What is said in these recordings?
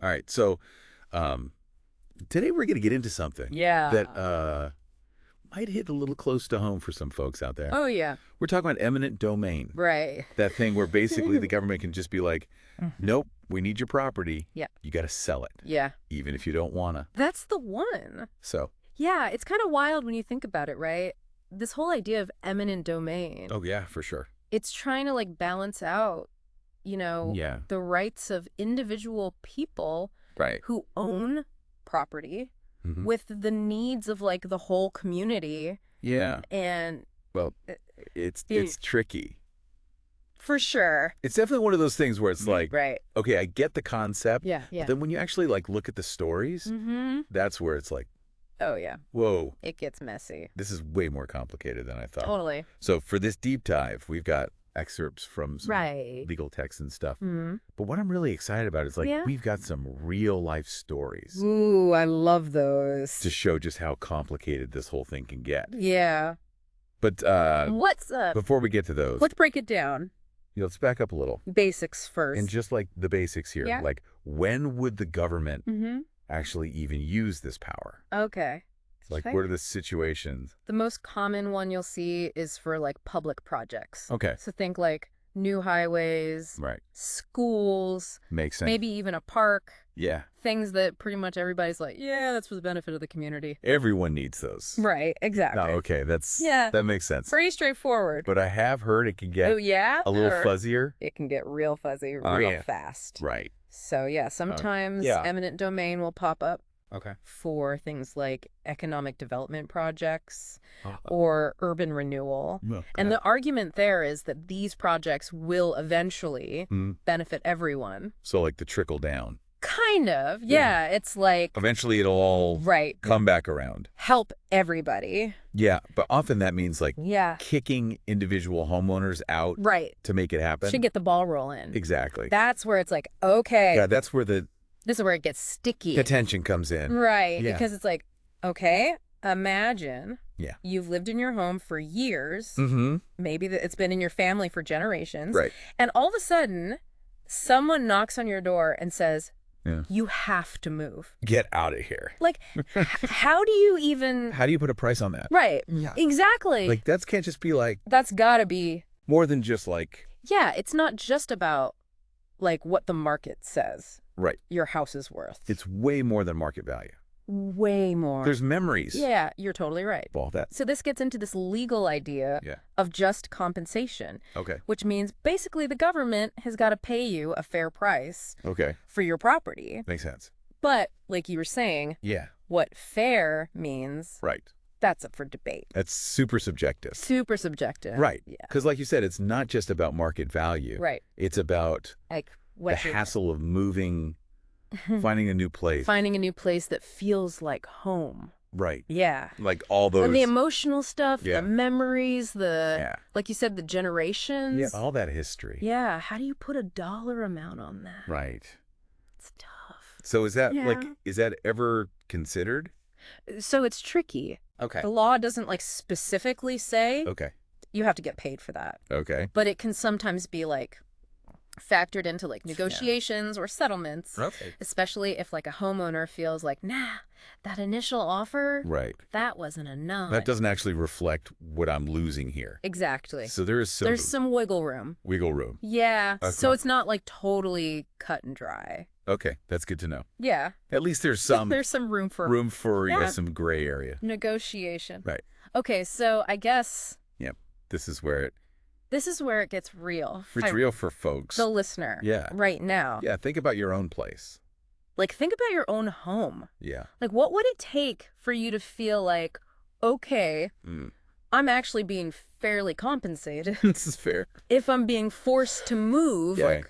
All right. So today we're going to get into something that might hit a little close to home for some folks out there. Oh, yeah. We're talking about eminent domain. Right. That thing where basically the government can just be like, nope, we need your property. Yeah. You got to sell it. Yeah. Even if you don't want to. That's the one. So. Yeah, it's kind of wild when you think about it, right? This whole idea of eminent domain. Oh, yeah, for sure. It's trying to like balance out, the rights of individual people who own property with the needs of like the whole community. Yeah. And well, it's tricky. For sure. It's definitely one of those things where it's like, okay, I get the concept. Yeah. But then when you actually like look at the stories, that's where it's like, oh, yeah. Whoa. It gets messy. This is way more complicated than I thought. Totally. So for this deep dive, we've got excerpts from some legal texts and stuff. But what I'm really excited about is like we've got some real life stories. Ooh, I love those. To show just how complicated this whole thing can get. Yeah. But what's up? Before we get to those, let's break it down. Let's back up a little. Basics first. And just like the basics here, like when would the government actually even use this power? Okay. Like, what are the situations? The most common one you'll see is for, like, public projects. Okay. So think, like, new highways. Right. Schools. Makes sense. Maybe even a park. Yeah. Things that pretty much everybody's like, yeah, that's for the benefit of the community. Everyone needs those. Right. Exactly. Oh, okay. That makes sense. Pretty straightforward. But I have heard it can get a little fuzzier. It can get real fuzzy real fast. Right. So, yeah, sometimes eminent domain will pop up. Okay. For things like economic development projects or urban renewal. Okay. And the argument there is that these projects will eventually benefit everyone. So like the trickle down. Kind of. Yeah. It's like... eventually it'll all come back around. Help everybody. Yeah. But often that means like kicking individual homeowners out to make it happen. Should get the ball rolling. Exactly. That's where it's like, okay. Yeah, that's where this is where it gets sticky. The tension comes in. Right. Yeah. Because it's like, okay, imagine you've lived in your home for years. Maybe it's been in your family for generations. Right. And all of a sudden, someone knocks on your door and says, you have to move. Get out of here. Like, how do you even... How do you put a price on that? Right. Yeah. Exactly. Like, that can't just be like... That's gotta be... more than just like... Yeah, it's not just about, like, what the market says. Right. Your house is worth. It's way more than market value. Way more. There's memories. Yeah, you're totally right. All that. So this gets into this legal idea of just compensation. Okay. Which means basically the government has got to pay you a fair price for your property. Makes sense. But like you were saying, what fair means, that's up for debate. That's super subjective. Super subjective. Right. Yeah. Because like you said, it's not just about market value. Right. It's about... like the hassle of moving, finding a new place. Finding a new place that feels like home. Right. Yeah. Like all those... and the emotional stuff, the memories, like you said, the generations. Yeah, all that history. Yeah. How do you put a dollar amount on that? Right. It's tough. So is that is that ever considered? So it's tricky. Okay. The law doesn't like specifically say you have to get paid for that. Okay. But it can sometimes be like factored into like negotiations or settlements, especially if like a homeowner feels like, nah, that initial offer, that wasn't enough. That doesn't actually reflect what I'm losing here. Exactly. So there's some wiggle room. Wiggle room. Yeah. Okay. So it's not like totally cut and dry. Okay, that's good to know. Yeah. At least there's some room for some gray area. Negotiation. Right. Okay, so I guess this is where it gets real. It's real for folks. The listener. Yeah. Right now. Yeah, think about your own place. Like, think about your own home. Yeah. Like, what would it take for you to feel like, okay, I'm actually being fairly compensated. This is fair. If I'm being forced to move. Yeah,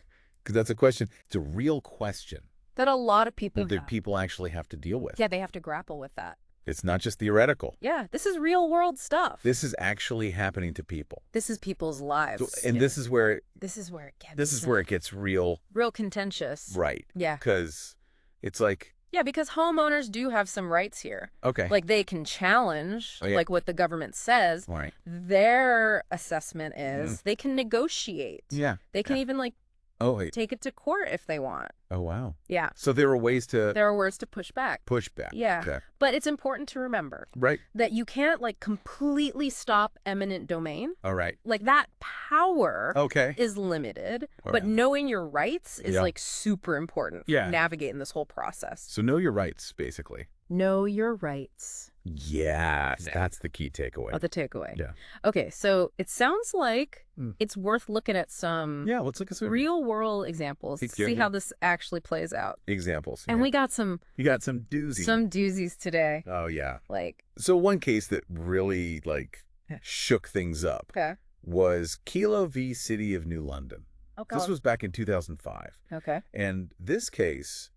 because that's a question. It's a real question. That a lot of people that people actually have to deal with. Yeah, they have to grapple with that. It's not just theoretical. Yeah, this is real world stuff. This is actually happening to people. This is people's lives. So, and this is where it gets real contentious. Right. Yeah. Because it's like... yeah, because homeowners do have some rights here. Okay. Like they can challenge like what the government says. Right. Their assessment is they can negotiate. Yeah. They can even like Oh, wait. Take it to court if they want. Oh, wow. Yeah. So there are ways to... There are ways to push back. Push back. Yeah. Okay. But it's important to remember. Right. That you can't, like, completely stop eminent domain. All right. Like, that power is limited. All but right. knowing your rights is, like, super important for navigating this whole process. So know your rights, basically. Know your rights. Yes, that's the key takeaway. Oh, the takeaway. Yeah. Okay, so it sounds like it's worth looking at some let's look at some real-world examples to see how this actually plays out. Examples. And we got some... You got some doozies. Some doozies today. Oh, yeah. Like... So one case that really, like, shook things up was Kilo v. City of New London. Okay. This was back in 2005. Okay. And this case...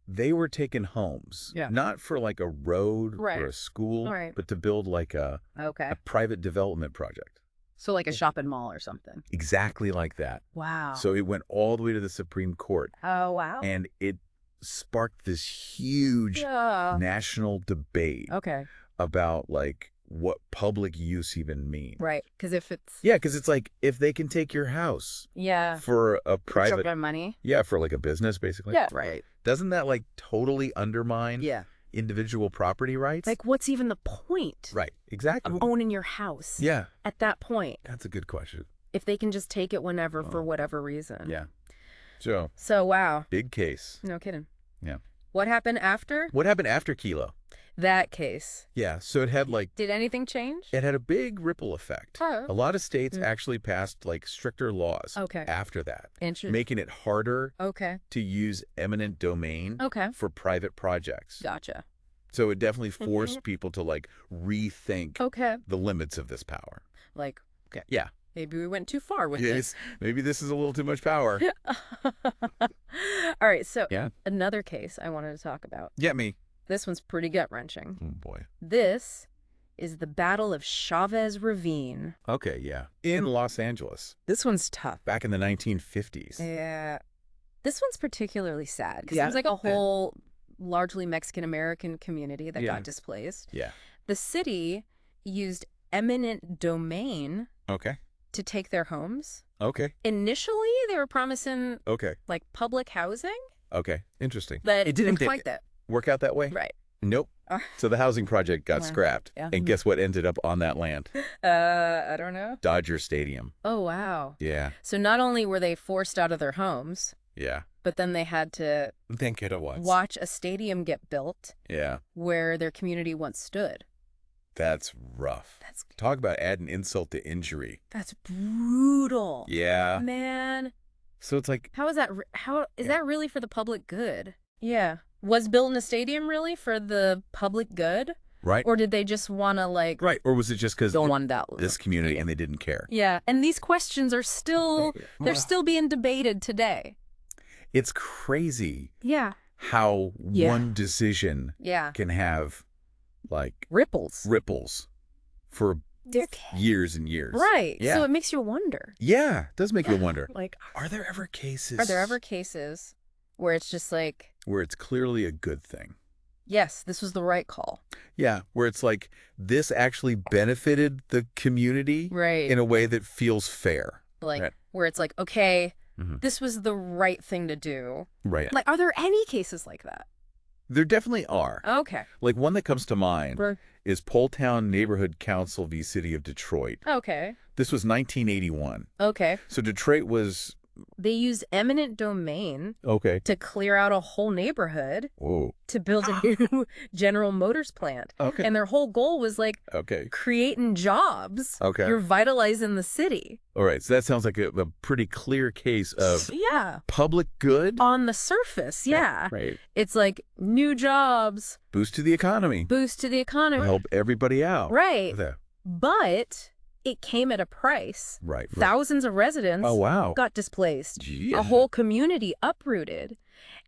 They were taking homes, not for like a road or a school, but to build like a private development project. So like a shopping mall or something. Exactly like that. Wow. So it went all the way to the Supreme Court. Oh, wow. And it sparked this huge national debate about like what public use even means. Right. Because if it's... Yeah, because it's like if they can take your house for a private... For money. Yeah, for like a business, basically. Yeah. Right. Doesn't that like totally undermine individual property rights? Like what's even the point? Right, exactly. Of owning your house. Yeah. At that point. That's a good question. If they can just take it whenever for whatever reason. Yeah. So wow. Big case. No kidding. Yeah. What happened after? What happened after Kilo? That case. Yeah, so it had like... Did anything change? It had a big ripple effect. Oh. A lot of states actually passed like stricter laws after that. Making it harder to use eminent domain for private projects. Gotcha. So it definitely forced people to like rethink the limits of this power. Like, yeah. Maybe we went too far with this. Maybe this is a little too much power. All right, so another case I wanted to talk about. Yeah, me. This one's pretty gut-wrenching. Oh, boy. This is the Battle of Chavez Ravine. Okay, yeah. In Los Angeles. This one's tough. Back in the 1950s. Yeah. This one's particularly sad because it was like a whole largely Mexican-American community that got displaced. Yeah. The city used eminent domain to take their homes. Okay. Initially, they were promising like public housing. Okay, interesting. But it didn't quite work out that way? Right. Nope. So the housing project got scrapped. Yeah. And guess what ended up on that land? I don't know. Dodger Stadium. Oh, wow. Yeah. So not only were they forced out of their homes, but then they had to watch a stadium get built where their community once stood. That's rough. Talk about adding insult to injury. That's brutal. Yeah. Man. So it's like... How is that that really for the public good? Yeah. Was building a stadium really for the public good? Right. Or did they just want to like... Right. Or was it just because this community and they didn't care? Yeah. And these questions are still... They're still being debated today. It's crazy. Yeah. How one decision can have like... Ripples for years and years. Right. Yeah. So it makes you wonder. Yeah. It does make you wonder. Like... Are there ever cases... where it's just like... Where it's clearly a good thing. Yes, this was the right call. Yeah, where it's like, this actually benefited the community in a way that feels fair. Like, where it's like, okay, this was the right thing to do. Right. Like, are there any cases like that? There definitely are. Okay. Like, one that comes to mind is Poletown Neighborhood Council v. City of Detroit. Okay. This was 1981. Okay. So Detroit was... They used eminent domain to clear out a whole neighborhood to build a new General Motors plant. Okay. And their whole goal was like creating jobs. Okay. You're vitalizing the city. All right. So that sounds like a pretty clear case of public good. On the surface, right. It's like new jobs. Boost to the economy. Help everybody out. Right. But... it came at a price. Right. Thousands of residents got displaced. A whole community uprooted.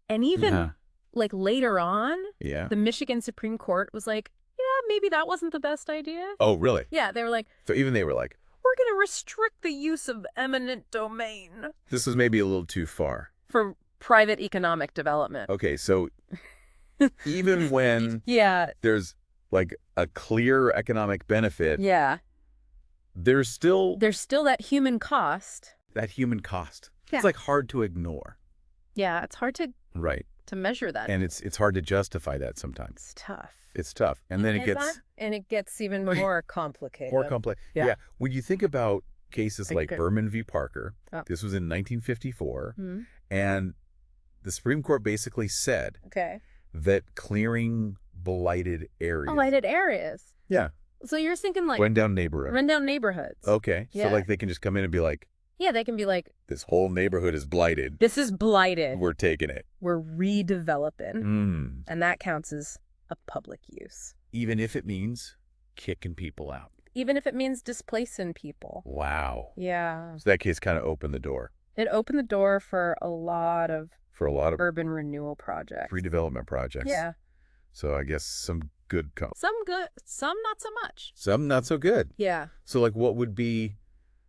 And even like later on, the Michigan Supreme Court was like, yeah, maybe that wasn't the best idea. Oh, really? Yeah, they were like... So even they were like... we're going to restrict the use of eminent domain. This was maybe a little too far. For private economic development. Okay, so even when there's like a clear economic benefit... there's still that human cost. It's like hard to ignore. Yeah, it's hard to measure that. And it's hard to justify that sometimes. It's tough. It's tough. And then it gets even more complicated. More complex. Yeah. When you think about cases like Berman v. Parker, this was in 1954, and the Supreme Court basically said that clearing blighted areas. Blighted areas. Yeah. So you're thinking like rundown neighborhoods. Okay. Yeah. So like they can just come in and be like, yeah, they can be like, this whole neighborhood is blighted. This is blighted. We're taking it. We're redeveloping. And that counts as a public use. Even if it means kicking people out. Even if it means displacing people. Wow. Yeah. So that case kind of opened the door. It opened the door for a lot of urban renewal projects. Redevelopment projects. Yeah. So I guess some good. Some good, some not so much. Some not so good. Yeah. So like what would be...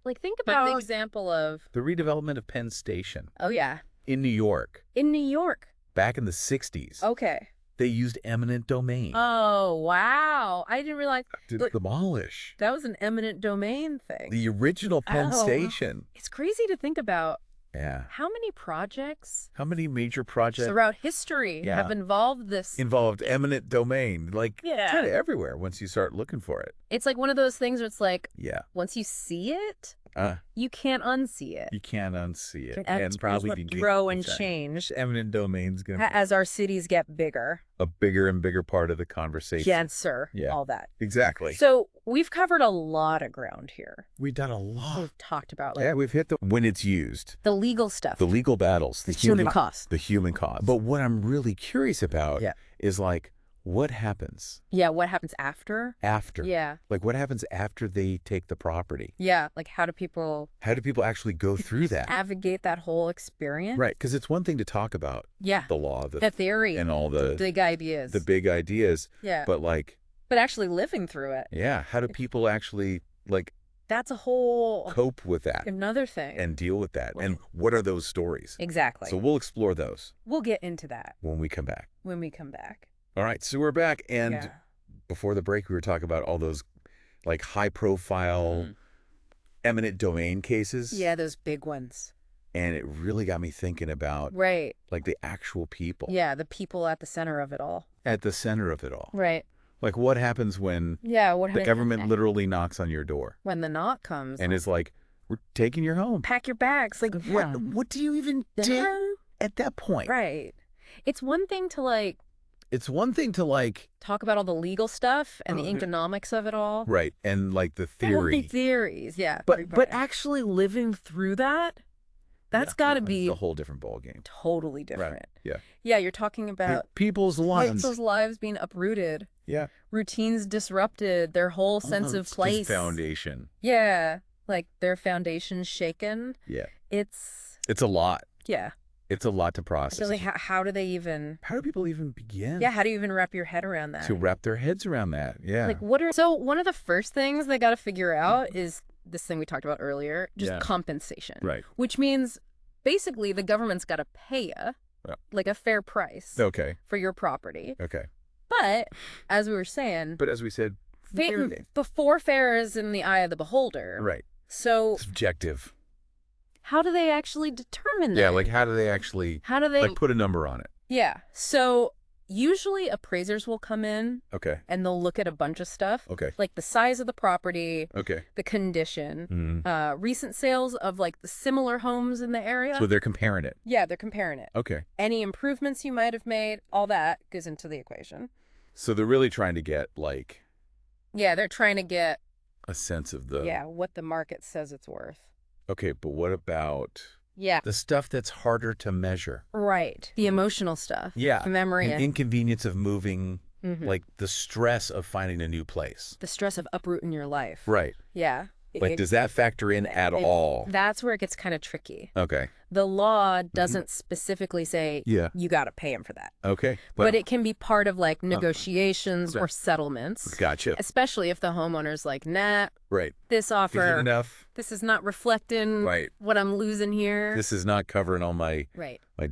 Like think about the example of... the redevelopment of Penn Station. Oh, yeah. In New York. In New York. Back in the 60s. Okay. They used eminent domain. Oh, wow. I didn't realize. To demolish. That was an eminent domain thing. The original Penn Station. It's crazy to think about. Yeah. How many projects? How many major projects? Throughout history have involved this. Involved eminent domain. Like kind of everywhere once you start looking for it. It's like one of those things where it's like, once you see it, you can't unsee it. You can't unsee it. And probably grow and change. Eminent domain's going to... as our cities get bigger. A bigger and bigger part of the conversation. Denser. Yeah. All that. Exactly. So we've covered a lot of ground here. We've done a lot. We've talked about we've hit when it's used. The legal stuff. The legal battles. The human cost. The human cost. But what I'm really curious about is like, what happens? Yeah, what happens after? After. Yeah. Like what happens after they take the property? Yeah, like how do people actually go through that? Navigate that whole experience? Right, because it's one thing to talk about the law, the theory, and all the big ideas. The big ideas. Yeah. But actually living through it. Yeah, how do people actually that's a whole cope with that. Another thing. And deal with that. And what are those stories? Exactly. So we'll explore those. We'll get into that when we come back. All right, so we're back, and before the break, we were talking about all those, like, high-profile, eminent domain cases. Yeah, those big ones. And it really got me thinking about, like, the actual people. Yeah, the people at the center of it all. At the center of it all. Right. Like, what happens when the government literally knocks on your door? When the knock comes. And is like, we're taking your home. Pack your bags. Like, what do you even do at that point? Right. It's one thing to, talk about all the legal stuff and the economics of it all. Right. And like the theory. The theories, yeah. But actually living through that's got to be a whole different ballgame. Totally different. Right. Yeah. Yeah, you're talking about people's lives. People's lives being uprooted. Yeah. Routines disrupted, their whole sense of place. Foundation. Yeah. Like their foundation's shaken. Yeah. It's a lot. Yeah. It's a lot to process. Like, how do people even begin? Yeah, how do you even wrap your head around that? To wrap their heads around that, yeah. Like, so one of the first things they got to figure out is this thing we talked about earlier, just compensation. Right. Which means, basically, the government's got to pay you, like, a fair price for your property. Okay. But, as we were saying... But as we said... Before fair is in the eye of the beholder. Right. So... Subjective. How do they actually determine that? Yeah, like how do they like put a number on it? Yeah. So usually appraisers will come in. Okay. And they'll look at a bunch of stuff. Okay. Like the size of the property. Okay. The condition. Recent sales of like the similar homes in the area. So they're comparing it. Yeah, they're comparing it. Okay. Any improvements you might have made, all that goes into the equation. So they're really trying to get like... Yeah, they're trying to get... a sense of the... Yeah, what the market says it's worth. Okay, but what about the stuff that's harder to measure? Right. The emotional stuff. Yeah. The memory. The inconvenience of moving, like the stress of finding a new place. The stress of uprooting your life. Right. Yeah. Like, does that factor in at all? That's where it gets kind of tricky. Okay. The law doesn't specifically say you got to pay him for that. Okay. But it can be part of like negotiations or settlements. Gotcha. Especially if the homeowner's like, nah, right. This offer, enough. This is not reflecting what I'm losing here. This is not covering all my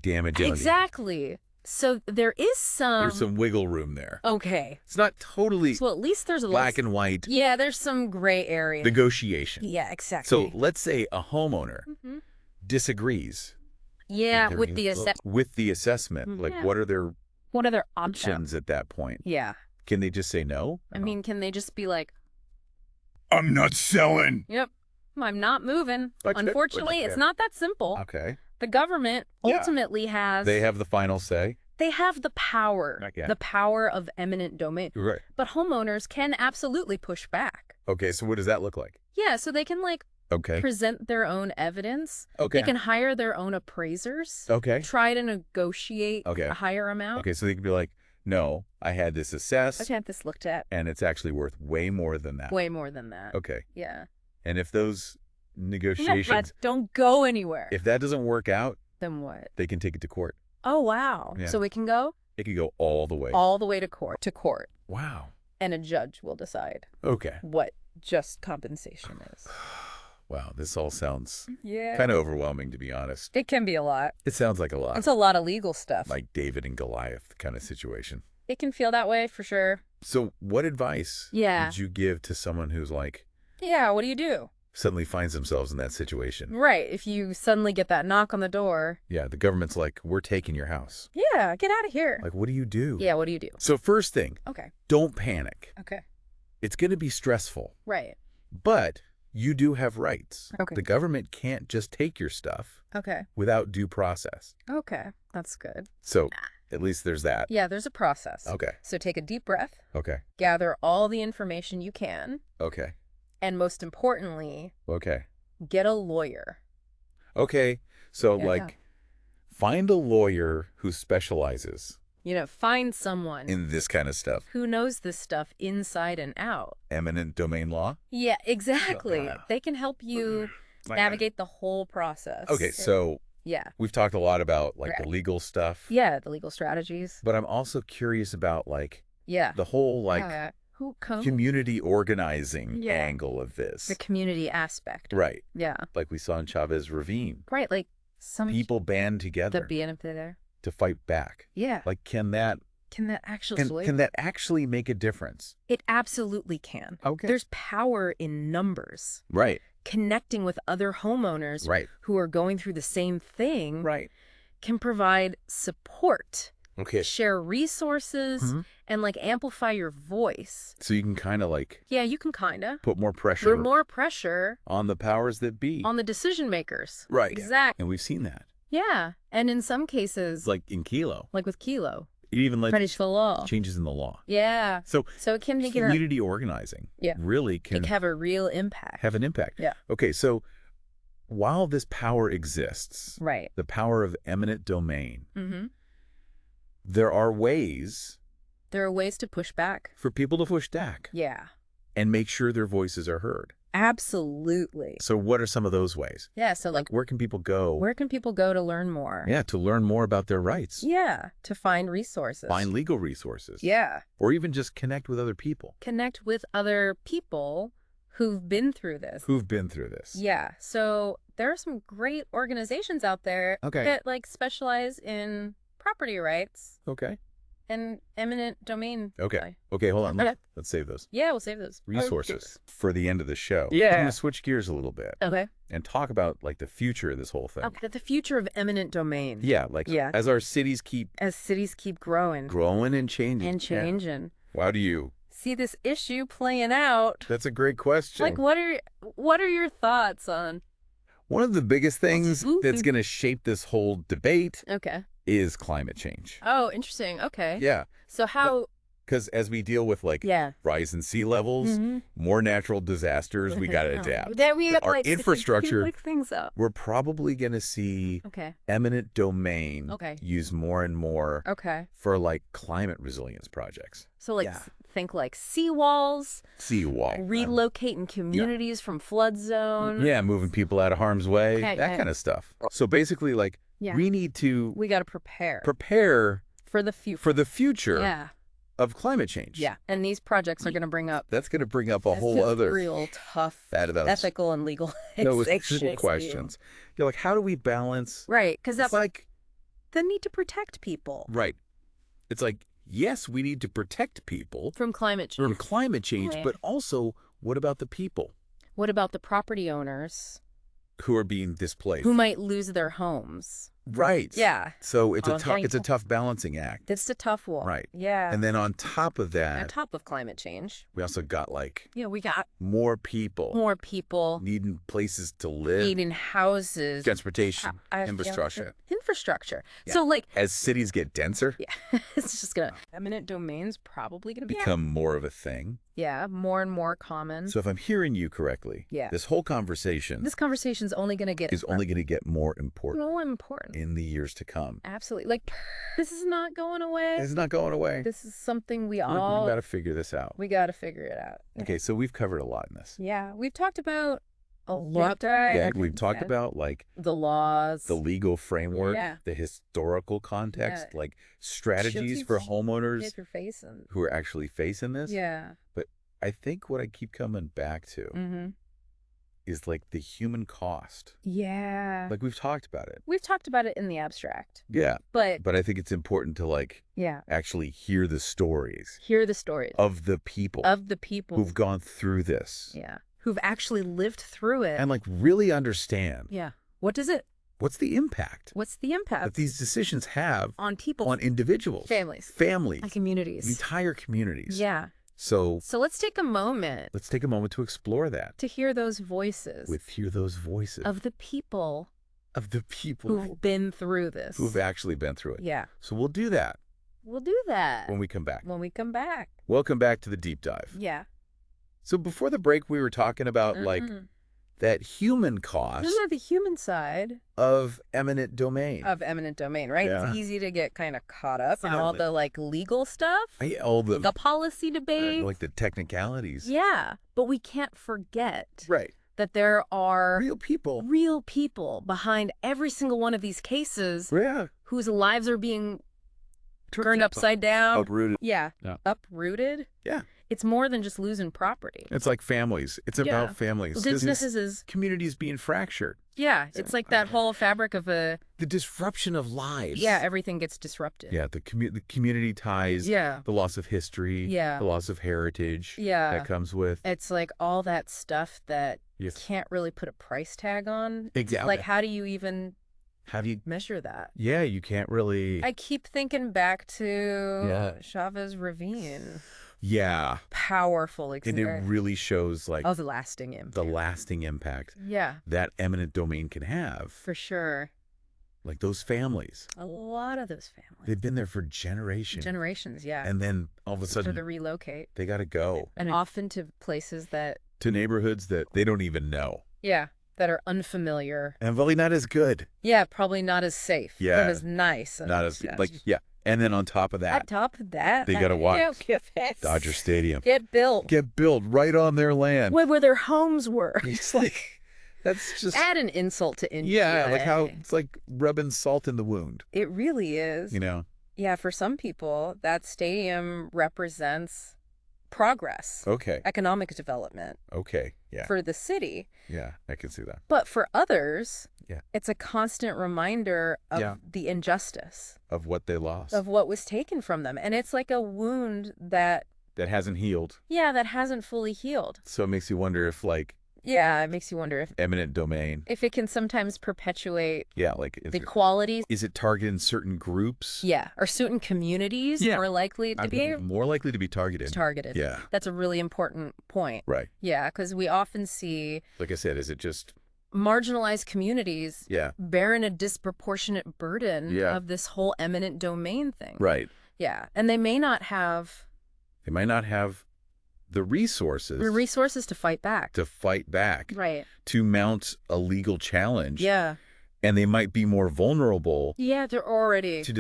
damage. Exactly. So there's some wiggle room there. Okay. It's not totally so at least there's a black and white. Yeah, there's some gray area. Negotiation. Yeah, exactly. So let's say a homeowner disagrees. Yeah, with the assessment. Like, what are their options at that point? Yeah. Can they just say no? I mean, can they just be like, I'm not selling. Yep, I'm not moving. Unfortunately, it's not that simple. Okay. The government ultimately has... They have the final say? They have the power. The power of eminent domain. Right. But homeowners can absolutely push back. Okay, so what does that look like? Yeah, so they can, like, present their own evidence. Okay. They can hire their own appraisers. Okay. Try to negotiate a higher amount. Okay, so they can be like, no, I had this assessed. I had this looked at. And it's actually worth way more than that. Way more than that. Okay. Yeah. And if those negotiations... don't go anywhere. If that doesn't work out... Then what? They can take it to court. Oh, wow. Yeah. So we can go? It can go all the way. All the way to court. To court. Wow. And a judge will decide. Okay. What just compensation is. Wow, this all sounds kind of overwhelming, to be honest. It can be a lot. It sounds like a lot. It's a lot of legal stuff. Like David and Goliath kind of situation. It can feel that way, for sure. So what advice would you give to someone who's like... Yeah, what do you do? Suddenly finds themselves in that situation. Right. If you suddenly get that knock on the door. Yeah, the government's like, we're taking your house. Yeah, get out of here. Like, what do you do? Yeah, what do you do? So first thing, don't panic. Okay. It's going to be stressful. Right. But you do have rights. Okay. The government can't just take your stuff without due process. Okay, that's good. So at least there's that. Yeah, there's a process. Okay. So take a deep breath. Okay. Gather all the information you can. Okay. And most importantly, get a lawyer. Okay. So like find a lawyer who specializes. You know, find someone in this kind of stuff. Who knows this stuff inside and out. Eminent domain law? Yeah, exactly. They can help you navigate the whole process. Okay, so we've talked a lot about like the legal stuff. Yeah, the legal strategies. But I'm also curious about like the whole like community organizing angle of this. The community aspect. Right. Yeah. Like we saw in Chavez Ravine. Right, like some people band together. To fight back. Yeah. Like can that actually make a difference? It absolutely can. Okay. There's power in numbers. Right. Connecting with other homeowners who are going through the same thing can provide support. Okay. Share resources and like amplify your voice. So you can kind of like you can kind of put more pressure. Put more pressure on the powers that be. On the decision makers. Right. Exactly. And we've seen that. Yeah. And in some cases like in Kilo. Like with Kilo. It even led to the law. Changes in the law. Yeah. So it can make community organizing really can have a real impact. Have an impact. Yeah. Okay, so while this power exists, the power of eminent domain, there are ways to push back. For people to push back. Yeah. And make sure their voices are heard. Absolutely. So what are some of those ways? Yeah, so like where can people go? Where can people go to learn more? Yeah, to learn more about their rights. Yeah, to find resources. Find legal resources. Yeah. Or even just connect with other people. Connect with other people who've been through this. Yeah. So there are some great organizations out there that like specialize in property rights. Okay. And eminent domain. Okay. Okay, hold on. Let's save those. Yeah, we'll save those. Resources for the end of the show. Yeah. I'm going to switch gears a little bit. Okay. And talk about like the future of this whole thing. Okay, the future of eminent domain. Yeah, like as our cities keep... As cities keep growing. Growing and changing. And changing. Yeah. How do you... see this issue playing out? That's a great question. Like what are your thoughts on... One of the biggest things that's going to shape this whole debate is climate change. Oh, interesting. Okay. Yeah. So how... Because as we deal with like rise in sea levels, more natural disasters, we got to adapt. Our infrastructure, things up. We're probably going to see eminent domain used more and more for like climate resilience projects. So like think like seawalls. Relocating communities from flood zone. Yeah, moving people out of harm's way, that kind of stuff. So basically like we got to prepare for the future. Of climate change. Yeah. And these projects are going to bring up... That's going to bring up a whole other... real tough ethical and legal questions. You're like, how do we balance... Right. Because that's like... the need to protect people. Right. It's like, yes, we need to protect people... From climate change. But also, what about the people? What about the property owners who are being displaced. Who might lose their homes. Right. Yeah. So it's a tough balancing act. It's a tough one. Right. Yeah. And then on top of that, on top of climate change, we also got we got more people needing places to live, needing houses, transportation, infrastructure. Yeah. So as cities get denser, it's just gonna eminent domain's probably gonna become more of a thing. Yeah, more and more common. So if I'm hearing you correctly, this whole conversation, is only gonna get more important. More important in the years to come. Absolutely. This is not going away. It's not going away. This is something we got to figure this out. We got to figure it out. Okay, so we've covered a lot in this. Yeah, we've talked about a lot. Yeah, we've talked about the laws, the legal framework, the historical context, strategies for homeowners who are actually facing this. Yeah. But I think what I keep coming back to is the human cost. Yeah. We've talked about it. We've talked about it in the abstract. Yeah. But I think it's important to actually hear the stories. Of the people. Who've gone through this. Yeah. Who've actually lived through it. And really understand. Yeah. What's the impact? That these decisions have on people, on individuals, families, and communities, entire communities. Yeah. So let's take a moment. To explore that. To hear those voices. Of the people. Who've been through this. Who've actually been through it. Yeah. So we'll do that. When we come back. Welcome back to the deep dive. Yeah. So before the break, we were talking about that human cost. This is the human side of eminent domain. Right? Yeah. It's easy to get kind of caught up in all the legal stuff. All the policy debate. The technicalities. Yeah. But we can't forget. Right. That there are real people behind every single one of these cases. Yeah. Whose lives are being turned upside down. Uprooted. Yeah. Uprooted. Yeah. It's more than just losing property. It's like families. It's about families. Businesses communities being fractured. Yeah, it's like that whole fabric of the disruption of lives. Yeah, everything gets disrupted. Yeah, the community ties. Yeah, the loss of history. Yeah, the loss of heritage. Yeah, that comes with. It's all that stuff that you can't really put a price tag on. Exactly. How do you even? How do you measure that? Yeah, you can't really. I keep thinking back to Chavez Ravine. Yeah. Powerful experience. And it really shows the lasting impact. Yeah. That eminent domain can have. For sure. Those families. A lot of those families. They've been there for generations. Yeah. And then all of a sudden. To relocate. They got to go. And often to places that. To neighborhoods that they don't even know. Yeah. That are unfamiliar. And probably not as good. Yeah. Probably not as safe. Yeah. Not as nice. Not as, yeah. And then on top of that, they got to watch Dodger Stadium get built right on their land, where their homes were. It's that's just add an insult to injury. Yeah, how it's rubbing salt in the wound. It really is. Yeah, for some people, that stadium represents progress. Okay. Economic development. Okay. Yeah. For the city. Yeah, I can see that. But for others, yeah, it's a constant reminder of the injustice. Of what they lost. Of what was taken from them. And it's like a wound that hasn't healed. Yeah, that hasn't fully healed. So it makes you wonder if yeah, it makes you wonder if eminent domain, if it can sometimes perpetuate the qualities. Is it targeting certain groups? Yeah, or certain communities more likely to be targeted. Yeah, that's a really important point. Right. Yeah, because we often see, like I said, is it just marginalized communities bearing a disproportionate burden of this whole eminent domain thing. Right. Yeah, and they might not have the resources to fight back. Right. To mount a legal challenge. Yeah. And they might be more vulnerable. Yeah, they're already to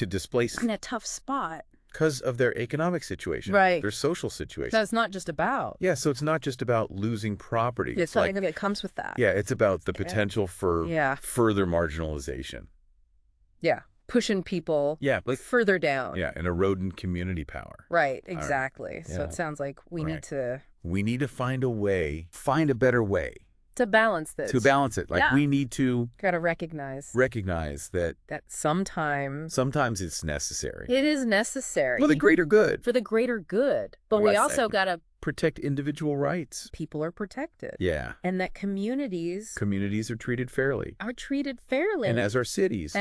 displace in a tough spot. Because of their economic situation. Right. Their social situation. That's not just about. Yeah, so it's not just about losing property. It's something that comes with that. Yeah, it's about the potential for further marginalization. Yeah. Pushing people further down. Yeah, and eroding community power. Right, exactly. Right. So it sounds like we need to find a better way. To balance this. We need to gotta recognize that sometimes it's necessary. It is necessary. For the greater good. But we also gotta protect individual rights. People are protected. Yeah. And that communities are treated fairly. And as our cities.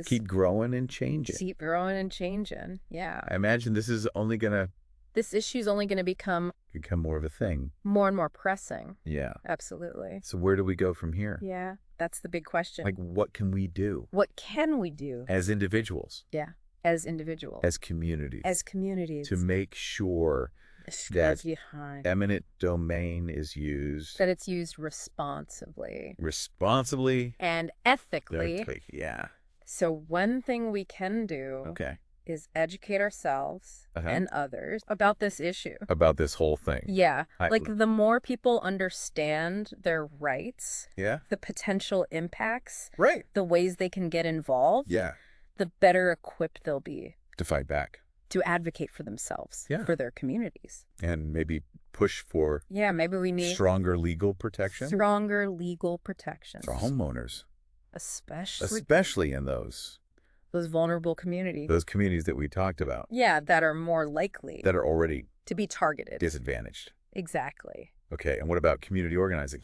Keep growing and changing. Yeah. I imagine this is only going to... This issue is only going to become more of a thing. More and more pressing. Yeah. Absolutely. So where do we go from here? Yeah. That's the big question. Like, what can we do? What can we do? As individuals. Yeah. As individuals. As communities. To make sure that eminent domain is used. That it's used responsibly. And ethically. Yeah. So one thing we can do is educate ourselves and others about this issue. About this whole thing. Yeah. Like the more people understand their rights, the potential impacts, the ways they can get involved, the better equipped they'll be. To fight back. To advocate for themselves, for their communities. And maybe push for maybe we need stronger legal protection. For homeowners. Especially in those vulnerable communities. Those communities that we talked about. Yeah, that are more likely. That are already to be targeted. Disadvantaged. Exactly. Okay, and what about community organizing?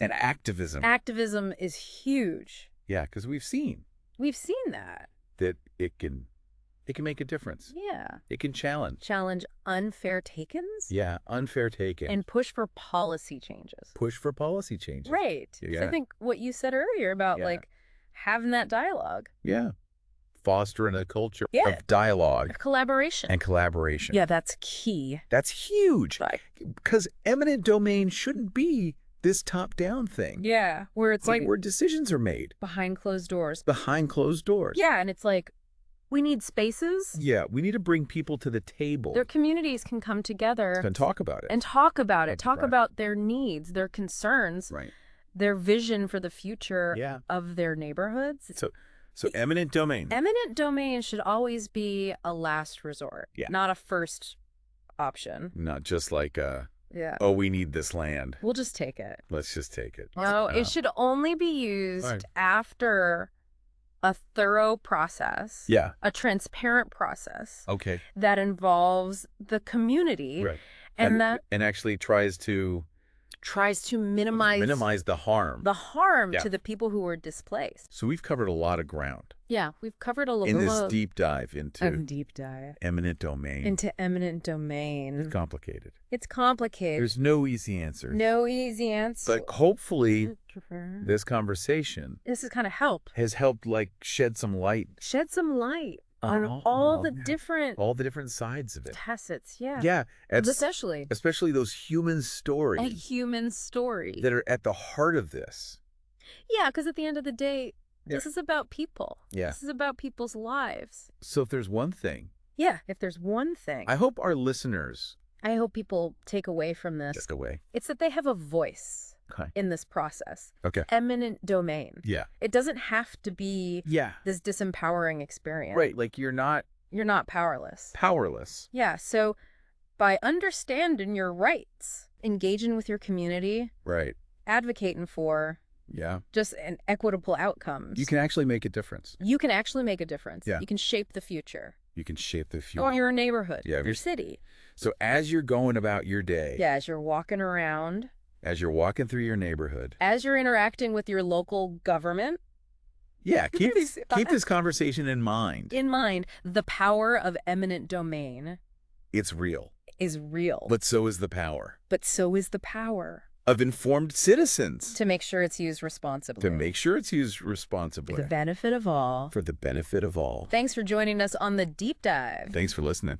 And activism. Activism is huge. Yeah, because we've seen that. That it can make a difference. Yeah. It can challenge unfair takings. Yeah, unfair takings. And push for policy changes. Right. Yeah. So I think what you said earlier about like having that dialogue. Yeah. Fostering a culture of dialogue. Of collaboration. Yeah, that's key. That's huge. Because eminent domain shouldn't be this top-down thing. Yeah. Where it's like where decisions are made. Behind closed doors. Yeah, and it's like, we need spaces. Yeah, we need to bring people to the table. Their communities can come together. And talk about it. Talk about their needs, their concerns. Right. Their vision for the future of their neighborhoods. So eminent domain. Eminent domain should always be a last resort, not a first option. Not just like oh, we need this land. We'll just take it. Let's just take it. No, it should only be used after a thorough process. Yeah. A transparent process. Okay. That involves the community. Right. And actually tries to minimize the harm. To the people who were displaced. So we've covered a lot of ground. Yeah, we've covered a little in this deep dive into eminent domain. It's complicated. There's no easy answers. But hopefully this conversation has kind of helped like shed some light on all the different sides of it. Facets, yeah. Yeah. Especially those human stories. That are at the heart of this. Yeah, because at the end of the day, this is about people. Yeah. This is about people's lives. So if there's one thing. I hope our listeners. I hope people take away from this. It's that they have a voice. In this process. Okay. Eminent domain. Yeah. It doesn't have to be this disempowering experience. Right. Like you're not powerless. Yeah. So by understanding your rights, engaging with your community. Right. Advocating for just an equitable outcomes. You can actually make a difference. Yeah. You can shape the future. Or your neighborhood. Yeah. Your city. So as you're going about your day. Yeah. As you're walking around. As you're walking through your neighborhood. As you're interacting with your local government. Yeah, keep this conversation in mind. The power of eminent domain. It's real. Is real. But so is the power. Of informed citizens. To make sure it's used responsibly. For the benefit of all. Thanks for joining us on the deep dive. Thanks for listening.